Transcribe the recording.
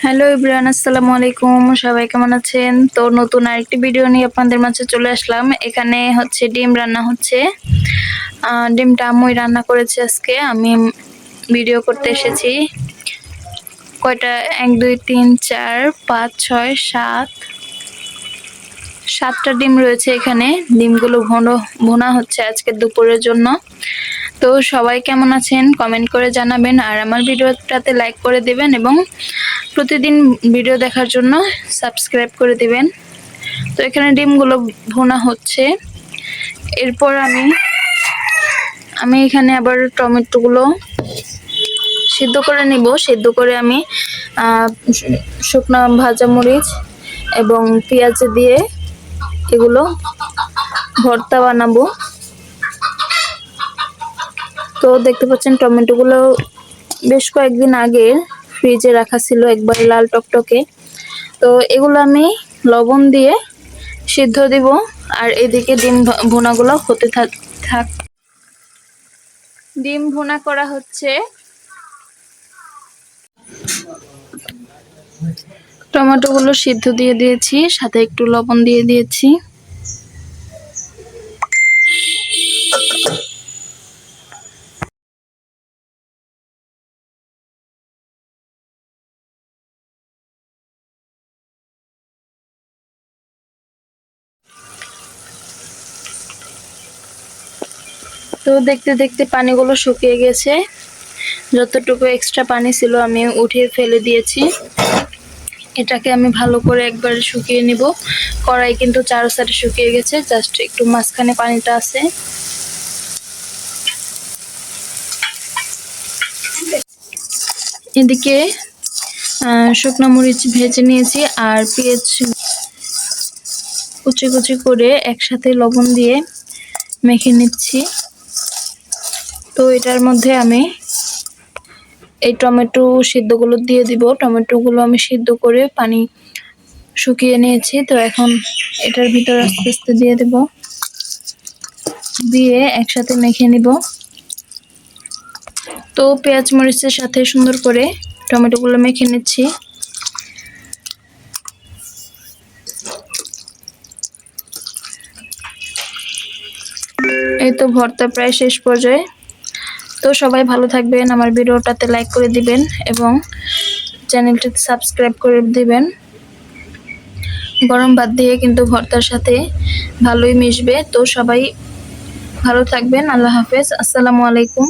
Hello everyone, আসসালামু আলাইকুম। সবাই কেমন আছেন? তো নতুন আরেকটি ভিডিও নিয়ে আপনাদের মাঝে চলে আসলাম। এখানে হচ্ছে ডিম রান্না হচ্ছে। ডিমটা আম্মুই রান্না করেছে আজকে। আমি ভিডিও করতে এসেছি। কয়টা ১ ২ ৩ ৪ ৫ ৬ ৭ 7টা ডিম রয়েছে এখানে। ডিমগুলো ভুনা হচ্ছে আজকে দুপুরের জন্য। তো সবাই কেমন আছেন কমেন্ট করে জানাবেন, আর আমার ভিডিওটাতে লাইক করে দিবেন এবং প্রতিদিন ভিডিও দেখার জন্য সাবস্ক্রাইব করে দিবেন। তো এখানে ডিমগুলো ভুনা হচ্ছে। এরপর আমি এখানে আবার টমেটোগুলো সিদ্ধ করে নিব। সিদ্ধ করে আমি শুকনো ভাজা মরিচ এবং পেঁয়াজ দিয়ে এগুলো ভর্তা বানাবো। তো দেখতে পাচ্ছেন টমেটোগুলো বেশ কয়েকদিন আগে ফ্রিজে রাখা ছিল, একবার লাল টকটকে। তো এগুলো আমি লবণ দিয়ে সিদ্ধ দিব, আর এদিকে ডিম ভুনাগুলো হতে থাক। ডিম ভুনা করা হচ্ছে। টমেটোগুলো সিদ্ধ দিয়ে দিয়েছি, সাথে একটু লবণ দিয়ে দিয়েছি। তো দেখতে দেখতে পানিগুলো শুকিয়ে গেছে। যতটুকু এক্সট্রা পানি ছিল আমি উঠিয়ে ফেলে দিয়েছি। এটাকে আমি ভালো করে একবার শুকিয়ে নিব। কড়াই কিন্তু চারো সাইডে শুকিয়ে গেছে, জাস্ট একটু মাঝখানে পানিটা আছে। এদিকে শুকনো মরিচ ভেজে নিয়েছি, আর পেঁয়াজ কুচি কুচি করে একসাথে লবণ দিয়ে মেখে নিচ্ছি। তো এটার মধ্যে আমি এই টমেটো সিদ্ধগুলো দিয়ে দিব। টমেটোগুলো আমি সিদ্ধ করে পানি শুকিয়ে নিয়েছি। তো এখন এটার ভিতর আস্তে আস্তে দিয়ে দেব, দিয়ে একসাথে মেখে নিব। তো পেঁয়াজ মরিচের সাথে সুন্দর করে টমেটোগুলো মেখে নিচ্ছি। এই তো ভর্তা প্রায় শেষ পর্যায়ে। তো সবাই ভালো থাকবেন, আমার ভিডিওটাতে লাইক করে দিবেন এবং চ্যানেলটিতে সাবস্ক্রাইব করে দিবেন। গরম ভাত দিয়ে কিন্তু ভর্তার সাথে ভালোই মিশবে। তো সবাই ভালো থাকবেন। আল্লাহ হাফেজ, আসসালামু আলাইকুম।